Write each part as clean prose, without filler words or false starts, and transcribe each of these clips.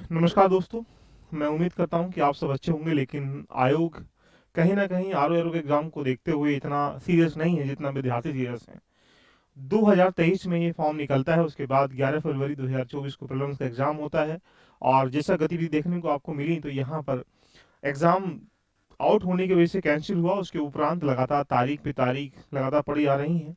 नमस्कार दोस्तों। मैं उम्मीद करता हूँ कि आप सब अच्छे होंगे, लेकिन आयोग कहीं न कहीं आरओ-एरो के एग्ज़ाम को देखते हुए इतना सीरियस नहीं है जितना विद्यार्थी सीरियस हैं। 2023 में ये फॉर्म निकलता है, उसके बाद 11 फरवरी 2024 को प्रीलिम्स का एग्ज़ाम होता है और जैसा गतिविधि देखने को आपको मिली, तो यहाँ पर एग्ज़ाम आउट होने की वजह से कैंसल हुआ। उसके उपरांत लगातार तारीख पे तारीख लगातार पड़ी आ रही हैं।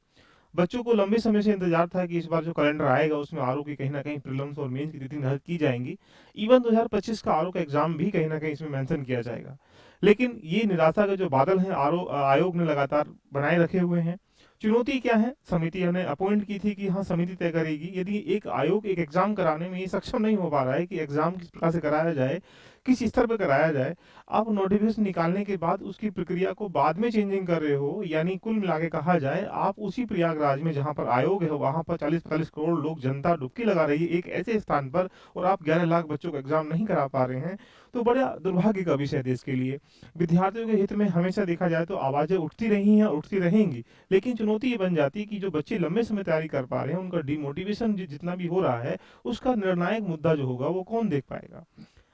बच्चों को लंबे समय से इंतजार था कि इस बार जो कैलेंडर आएगा उसमें आरओ की कहीं न कहीं प्रीलिम्स और मेंस की तिथि निर्धारित की जाएँगी। इवन 2025 का आरओ का एग्ज़ाम भी कहीं न कहीं इसमें मेंशन किया जाएगा। लेकिन ये निराशा के जो बादल हैं आयोग ने लगातार बनाए रखे हुए हैं। चुनौती क्या है? समिति ने अपॉइंट की थी कि हाँ, समिति तय करेगी। यदि एक आयोग एक एग्ज़ाम कराने में ये सक्षम नहीं हो पा रहा है कि एग्ज़ाम किस प्रकार से कराया जाए, किस स्तर पे कराया जाए, आप नोटिफिकेशन निकालने के बाद उसकी प्रक्रिया को बाद में चेंजिंग कर रहे हो, यानी कुल मिला के कहा जाए आप उसी प्रयागराज में जहाँ पर आयोग है वहाँ पर 40-45 करोड़ लोग जनता डुबकी लगा रही है एक ऐसे स्थान पर, और आप 11 लाख बच्चों का एग्जाम नहीं करा पा रहे हैं, तो बड़ा दुर्भाग्य का विषय है देश के लिए। विद्यार्थियों के हित में हमेशा देखा जाए तो आवाज़ें उठती रही हैं, उठती रहेंगी, लेकिन चुनौती ये बन जाती है कि जो बच्चे लंबे समय तैयारी कर पा रहे हैं उनका डिमोटिवेशन जितना भी हो रहा है, उसका निर्णायक मुद्दा जो होगा वो कौन देख पाएगा।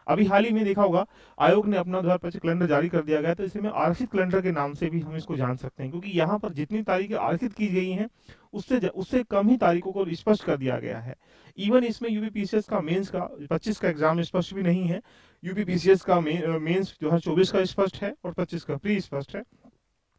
अभी हाल ही में देखा होगा, आयोग ने अपना 2025 कैलेंडर जारी कर दिया गया, तो इसे में आरक्षित कैलेंडर के नाम से भी हम इसको जान सकते हैं, क्योंकि यहाँ पर जितनी तारीखें आरक्षित की गई हैं उससे कम ही तारीखों को स्पष्ट कर दिया गया है। इवन इसमें यूपीपीसीएस का मेंस का 25 का एग्जाम स्पष्ट भी नहीं है। यूपीपीसीएस का मेंस जो है 24 का स्पष्ट है और 25 का प्री स्पष्ट है।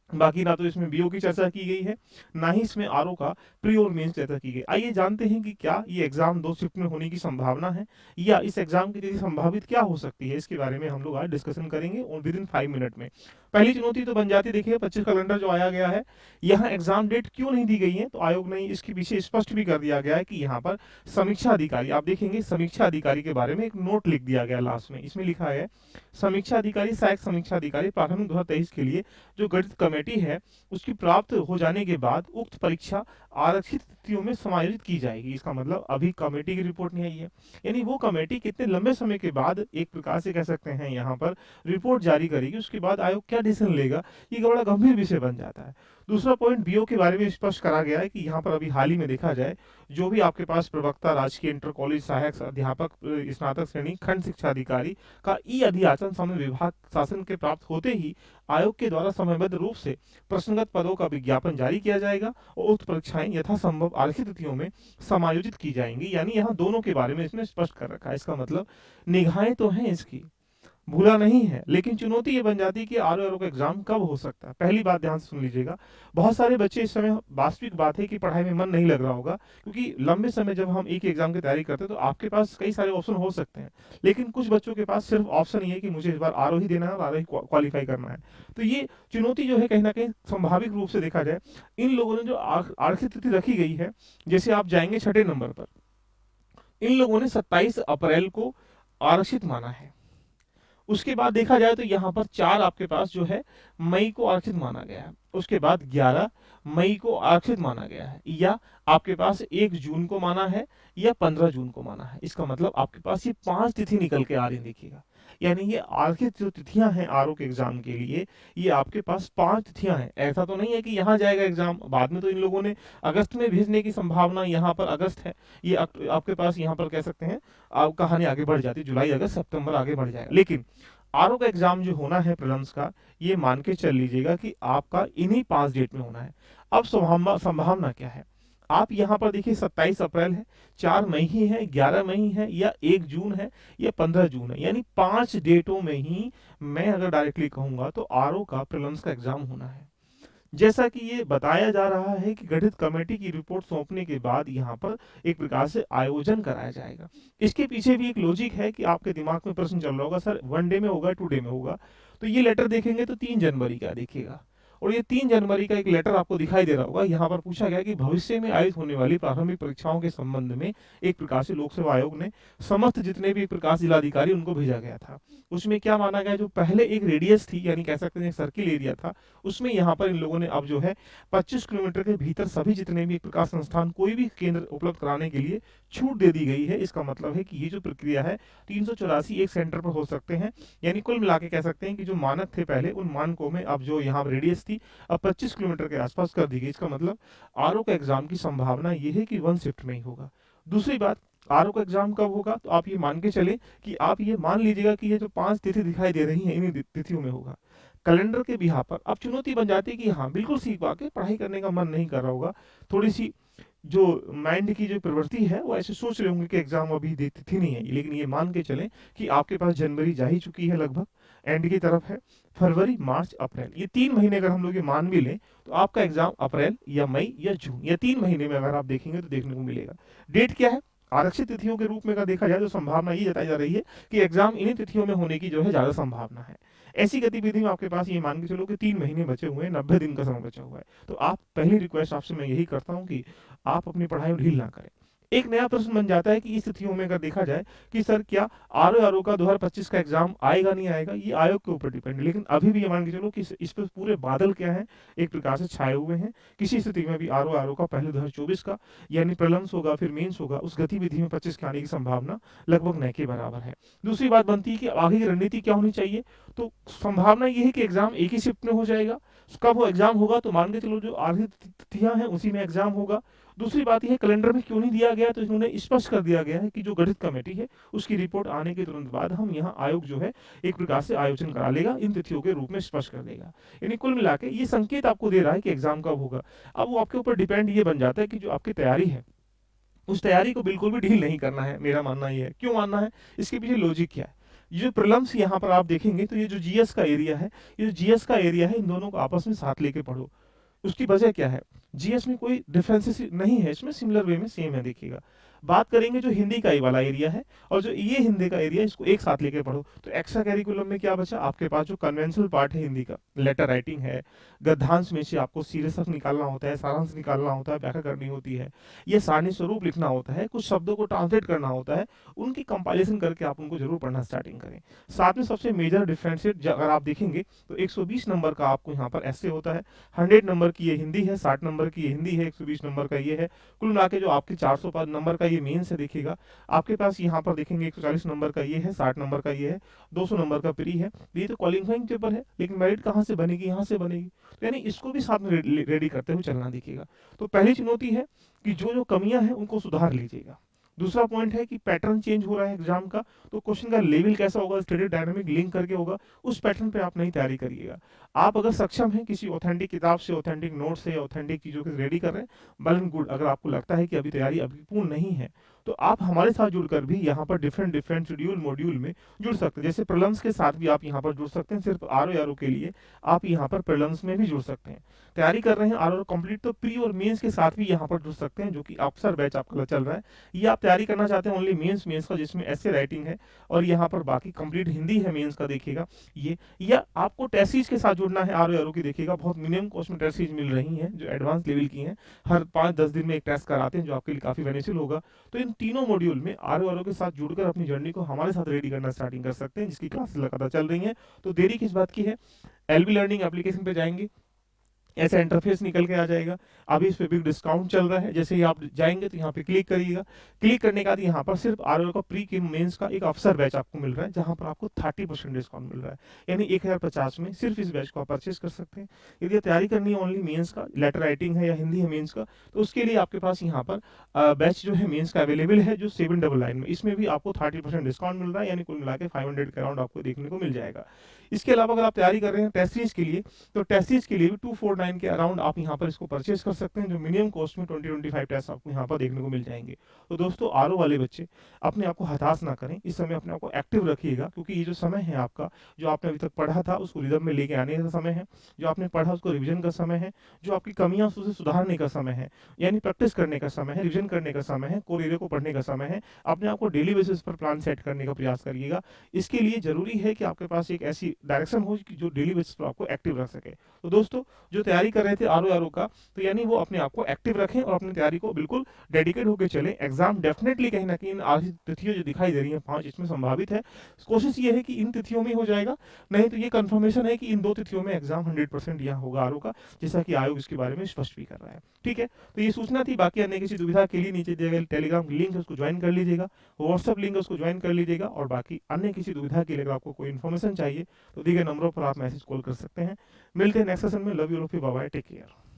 बाकी ना तो इसमें बीओ की चर्चा की गई है, ना ही इसमें आरओ का प्री और मेंस चर्चा की गई। आइए जानते हैं कि क्या ये एग्जाम 2 शिफ्ट में होने की संभावना है, या इस एग्जाम की तिथि संभावित क्या हो सकती है, इसके बारे में हम लोग आज डिस्कशन करेंगे और विद इन 5 मिनट में। पहली चुनौती तो बन जाती है, देखिए 25 कैलेंडर जो आया गया है, यहाँ एग्जाम डेट क्यों नहीं दी गई है, तो आयोग ने इसके पीछे स्पष्ट भी कर दिया गया है कि यहाँ पर समीक्षा अधिकारी, आप देखेंगे समीक्षा अधिकारी के बारे में एक नोट लिख दिया गया लास्ट में। इसमें लिखा है समीक्षा अधिकारी, सहायक समीक्षा अधिकारी प्राथमिक 2023 के लिए जो गठित कमेटी है उसकी प्राप्त हो जाने के बाद उक्त परीक्षा आरक्षित तिथियों में समायोजित की जाएगी। इसका मतलब अभी कमेटी की रिपोर्ट नहीं आई है, यानी वो कमेटी कितने लंबे समय के बाद एक प्रकार से कह सकते हैं यहाँ पर रिपोर्ट जारी करेगी, उसके बाद आयोग क्या डिसीजन लेगा, ये बड़ा गंभीर विषय बन जाता है। दूसरा पॉइंट बीओ के बारे में स्पष्ट करा गया है कि यहाँ पर अभी हाल ही में देखा जाए, जो भी आपके पास प्रवक्ता, राजकीय इंटर कॉलेज सहायक अध्यापक, स्नातक श्रेणी खंड शिक्षा अधिकारी का ई अधियाचन संबंध विभाग शासन के प्राप्त होते ही आयोग के द्वारा समयबद्ध रूप से प्रश्नगत पदों का विज्ञापन जारी किया जाएगा और उक्त परीक्षाएं यथासंभव आरक्षित तिथियों में समायोजित की जाएंगी। यानी यहाँ दोनों के बारे में इसने स्पष्ट कर रखा है। इसका मतलब निगाहें तो हैं इसकी, भूला नहीं है, लेकिन चुनौती ये बन जाती है कि आरओ का एग्जाम कब हो सकता है। पहली बात ध्यान से सुन लीजिएगा, बहुत सारे बच्चे इस समय, वास्तविक बात है कि पढ़ाई में मन नहीं लग रहा होगा, क्योंकि लंबे समय जब हम एक एग्जाम की तैयारी करते हैं तो आपके पास कई सारे ऑप्शन हो सकते हैं, लेकिन कुछ बच्चों के पास सिर्फ ऑप्शन ये है कि मुझे इस बार आरओ ही देना है और आरओ ही क्वालिफाई करना है। तो ये चुनौती जो है कहीं ना कहीं स्वाभाविक रूप से देखा जाए, इन लोगों ने जो आरक्षित तिथि रखी गई है, जैसे आप जाएंगे छठे नंबर पर, इन लोगों ने 27 अप्रैल को आरक्षित माना है। उसके बाद देखा जाए तो यहाँ पर 4 आपके पास जो है मई को आरक्षित माना गया है। उसके बाद 11 मई को आरक्षित माना गया है, या आपके पास 1 जून को माना है, या 15 जून को माना है। इसका मतलब आपके पास ये 5 तिथि निकल के आ रही देखिएगा, यानी ये आरक्षित जो तिथियां हैं आरओ के एग्जाम के लिए, ये आपके पास 5 तिथियां हैं। ऐसा तो नहीं है कि यहाँ जाएगा एग्जाम बाद में, तो इन लोगों ने अगस्त में भेजने की संभावना, यहाँ पर अगस्त है, ये आपके पास यहाँ पर कह सकते हैं आप कहानी आगे बढ़ जाती है, जुलाई अगस्त सितंबर आगे बढ़ जाएगा। लेकिन आरओ का एग्जाम जो होना है प्रीलिम्स का, ये मान के चल लीजिएगा कि आपका इन्हीं 5 डेट में होना है। अब संभावना क्या है, आप यहाँ पर देखिए 27 अप्रैल है, 4 मई ही है, 11 मई है, या 1 जून है, या 15 जून है, यानी 5 डेटों में ही मैं अगर डायरेक्टली कहूंगा तो आरओ का प्रीलिम्स का एग्जाम होना है। जैसा कि ये बताया जा रहा है कि गठित कमेटी की रिपोर्ट सौंपने के बाद यहाँ पर एक प्रकार से आयोजन कराया जाएगा। इसके पीछे भी एक लॉजिक है कि आपके दिमाग में प्रश्न चल रहा होगा, सर 1 डे में होगा 2 डे में होगा, तो ये लेटर देखेंगे तो 3 जनवरी का देखिएगा, और ये 3 जनवरी का एक लेटर आपको दिखाई दे रहा होगा। यहाँ पर पूछा गया कि भविष्य में आयोजित होने वाली प्रारंभिक परीक्षाओं के संबंध में एक प्रकार से लोक सेवा आयोग ने समस्त जितने भी प्रकार जिलाधिकारी उनको भेजा गया था। उसमें क्या माना गया, जो पहले एक रेडियस थी, यानी कह सकते हैं सर्किल एरिया था, उसमें यहाँ पर इन लोगों ने अब जो है 25 किलोमीटर के भीतर सभी जितने भी प्रकाश संस्थान कोई भी केंद्र उपलब्ध कराने के लिए छूट दे दी गई है। इसका मतलब है कि ये जो प्रक्रिया है 384 एक सेंटर पर हो सकते हैं, यानी कुल मिला के कह सकते हैं कि जो मानक थे पहले, उन मानकों में अब जो यहाँ रेडियस थी अब 25 किलोमीटर के आसपास कर दी गई। इसका मतलब आरओ का एग्जाम की संभावना ये है कि 1 शिफ्ट में ही होगा। दूसरी बात, आरओ का एग्जाम कब होगा, तो आप ये मान के चले कि आप ये मान लीजिएगा कि ये जो 5 तिथि दिखाई दे रही हैं इन्हीं तिथियों में होगा। कैलेंडर के बिहाफ पर अब चुनौती बन जाती है कि हाँ बिल्कुल सीख वाकई पढ़ाई करने का मन नहीं कर रहा होगा, थोड़ी सी जो माइंड की जो प्रवृत्ति है वो ऐसे सोच रहे होंगे कि एग्जाम अभी तिथि नहीं है, लेकिन ये मान के चलें कि आपके पास जनवरी जा ही चुकी है, लगभग एंड की तरफ है। फरवरी, मार्च, अप्रैल, ये 3 महीने अगर हम लोग ये मान भी लें तो आपका एग्जाम अप्रैल या मई या जून या 3 महीने में अगर आप देखेंगे तो देखने को मिलेगा। डेट क्या है, आरक्षित तिथियों के रूप में अगर देखा जाए तो संभावना ये जताई जा रही है कि एग्जाम इन्हीं तिथियों में होने की जो है ज्यादा संभावना है। ऐसी गतिविधि में आपके पास ये मान के चलो कि 3 महीने बचे हुए हैं, 90 दिन का समय बचा हुआ है, तो आप पहली रिक्वेस्ट आपसे मैं यही करता हूँ कि आप अपनी पढ़ाई में ढील ना करें। एक नया प्रश्न बन जाता है कि इस तिथियों में अगर देखा जाए कि सर क्या आरओ का 2025 का एग्जाम आएगा नहीं आएगा, ये आयोग के ऊपर डिपेंड है, लेकिन अभी भी ये मान के चलो कि इस पर पूरे बादल क्या है, एक प्रकार से छाए हुए हैं। किसी स्थिति में भी आरओ का पहले 2024 का यानी प्रलम्स होगा फिर मेंस होगा, उस गतिविधि में 25 के आने की संभावना लगभग न के बराबर है। दूसरी बात बनती है कि आगे की रणनीति क्या होनी चाहिए, तो संभावना ये है कि एग्जाम एक ही शिफ्ट में हो जाएगा। कब वो एग्जाम होगा, तो मान के चलो जो आधी तिथियां हैं उसी में एग्जाम होगा। दूसरी बात यह कैलेंडर में क्यों नहीं दिया गया, तो इन्होंने स्पष्ट कर दिया गया है कि जो गठित कमेटी है उसकी रिपोर्ट आने के तुरंत बाद हम यहाँ आयोग जो है एक प्रकार से आयोजन करा लेगा, इन तिथियों के रूप में स्पष्ट कर देगा। यानी कुल मिला के ये संकेत आपको दे रहा है कि एग्जाम कब होगा। अब वो आपके ऊपर डिपेंड ये बन जाता है कि जो आपकी तैयारी है उस तैयारी को बिल्कुल भी ढील नहीं करना है। मेरा मानना ये है, क्यों मानना है, इसके पीछे लॉजिक क्या है। ये जो प्रलम्स यहाँ पर आप देखेंगे तो ये जो जीएस का एरिया है, ये जो जीएस का एरिया है, इन दोनों को आपस में साथ लेके पढ़ो। उसकी वजह क्या है, जीएस में कोई डिफरेंसेस नहीं है, इसमें सिमिलर वे में सेम है। देखिएगा बात करेंगे जो हिंदी का ये वाला एरिया है और जो ये हिंदी का एरिया, इसको एक साथ लेके पढ़ो तो एक्स्ट्रा कैरिकुलम में क्या बचा, आपके पास जो कन्वेंशनल पार्ट है हिंदी का, लेटर राइटिंग है, गद्यांश में से आपको शीर्षक निकालना होता है, सारांश निकालना होता है, व्याख्या करनी होती है, ये सारणी स्वरूप लिखना होता है, कुछ शब्दों को ट्रांसलेट करना होता है, उनकी कंपाइलेशन करके आप उनको जरूर पढ़ना स्टार्टिंग करें। साथ में सबसे मेजर डिफरेंशिएट अगर आप देखेंगे तो 120 नंबर का आपको यहाँ पर ऐसे होता है, 100 नंबर की ये हिंदी है, 60 नंबर की ये हिंदी है, 120 नंबर का ये है। कुल मिला के जो आपके 405 नंबर का ये मेंस है, देखिएगा आपके पास यहाँ पर देखेंगे 140 नंबर का ये है, 60 नंबर का ये है, 200 नंबर का प्री है। ये तो क्वालिफाइंग पेपर है, लेकिन मेरिट कहाँ से बनेगी, यहाँ से बनेगी, तो यानी इसको भी साथ में रेडी करते हुए चलना। देखिएगा तो पहली चुनौती है कि जो जो कमियां हैं उनको सुधार लीजिएगा। दूसरा पॉइंट है कि पैटर्न चेंज हो रहा है एग्जाम का, तो क्वेश्चन का लेवल कैसा होगा, स्टैटिक डायनामिक लिंक करके होगा, उस पैटर्न पे आप नई तैयारी करिएगा। आप अगर सक्षम हैं किसी ऑथेंटिक किताब से, ऑथेंटिक नोट से, ऑथेंटिक चीजों के रेडी कर रहे हैं, वेल एंड गुड। अगर आपको लगता है कि अभी तैयारी अभी पूर्ण नहीं है तो आप हमारे साथ जुड़कर भी यहाँ पर डिफरेंट डिफरेंट शेड्यूल मॉड्यूल में जुड़ सकते हैं। जैसे प्रलम्स के साथ भी आप यहाँ पर जुड़ सकते हैं, सिर्फ आरओ के लिए आप यहाँ पर प्रलम्स में भी जुड़ सकते हैं। तैयारी कर रहे हैं आरओ कंप्लीट, तो प्री और मेंस के साथ भी यहाँ पर जुड़ सकते हैं, जो कि अक्सर बैच आपका चल रहा है। ये आप तैयारी करना चाहते हैं ओनली मेंस का, जिसमें ऐसे राइटिंग है और यहाँ पर बाकी कंप्लीट हिंदी है मेंस का, देखिएगा ये। या आपको टेस्ट सीरीज के साथ जुड़ना है आरओ की, देखिएगा बहुत मिनिमम कॉस्ट में टेस्ट सीरीज मिल रही हैं जो एडवांस लेवल की हैं, हर 5-10 दिन में एक टेस्ट कराते हैं, जो आपके लिए काफी बेनिफिशियल होगा। तो इन तीनों मॉड्यूल में आरओ के साथ जुड़कर अपनी जर्नी को हमारे साथ रेडी करना स्टार्टिंग कर सकते हैं, जिसकी क्लासेस लगातार चल रही हैं। तो देरी किस बात की है, एलबी लर्निंग एप्लीकेशन पे जाएंगे, ऐसा इंटरफेस निकल के आ जाएगा। अभी इस पे बिग डिस्काउंट चल रहा है, जैसे ही आप जाएंगे तो यहाँ पे क्लिक करिएगा। क्लिक करने के बाद यहाँ पर सिर्फ आरओ का प्री के मेंस का एक अफसर बैच आपको मिल रहा है, जहाँ पर आपको 30% डिस्काउंट मिल रहा है, यानी 1050 में सिर्फ इस बैच को आप परचेस कर सकते हैं। यदि तैयारी करनी है ओनली मेंस का, लेटर राइटिंग है या हिंदी है मेंस का, तो उसके लिए आपके पास यहाँ पर बैच जो है मेंस का अवेलेबल है, जो 799 में, इसमें भी आपको 30% डिस्काउंट मिल रहा है, यानी कुल मिला के 500 के अराउंड आपको देखने को मिल जाएगा। इसके अलावा अगर आप तैयारी कर रहे हैं टेस्ट सीरीज के लिए, तो टेस्ट सीरीज के लिए भी 249 के अराउंड आप यहाँ पर इसको परचेस कर सकते हैं, जो मिनिमम कॉस्ट में 20-25 टेस्ट आपको यहाँ पर देखने को मिल जाएंगे। तो दोस्तों आरओ वाले बच्चे अपने आप को हताश ना करें, इस समय अपने आप को एक्टिव रखिएगा, क्योंकि ये जो समय है आपका, जो आपने अभी तक पढ़ा था उसको रिदम में लेके आने का समय है, जो आपने पढ़ा उसको रिविजन का समय है, जो आपकी कमियां उसे सुधारने का समय है, यानी प्रैक्टिस करने का समय है, रिविजन करने का समय है, कोर एरिया को पढ़ने का समय है। अपने आप को डेली बेसिस पर प्लान सेट करने का प्रयास करिएगा। इसके लिए जरूरी है कि आपके पास एक ऐसी डायरेक्शन हो कि जो डेली बेसिस पर आपको एक्टिव रख सके। तो दोस्तों जो तैयारी कर रहे थे आरओ का, तो यानी वो अपने आप को एक्टिव रखें और अपनी तैयारी को बिल्कुल डेडिकेट होकर चले। एग्जाम डेफिनेटली कहीं ना कहीं इन आधी तिथियों जो दिखाई दे रही हैं 5, इसमें संभावित है। कोशिश ये है कि इन तिथियों में हो जाएगा, नहीं तो ये कंफर्मेशन है कि इन 2 तिथियों में एग्जाम 100% यहाँ होगा आरओ का, जैसा कि आयोग इसके बारे में स्पष्ट भी कर रहा है। ठीक है, तो ये सूचना थी। बाकी अन्य किसी दुविधा के लिए नीचे दिए गए टेलीग्राम लिंक है उसको ज्वाइन कर लीजिएगा, व्हाट्सअप लिंक है उसको ज्वाइन कर लीजिएगा, और बाकी अन्य किसी दुविधा के लिए अगर आपको कोई इन्फॉर्मेशन चाहिए तो दिए गए नंबरों पर आप मैसेज कॉल कर सकते हैं। मिलते हैं नेक्स्ट सेशन में। Love you, bye bye, take care.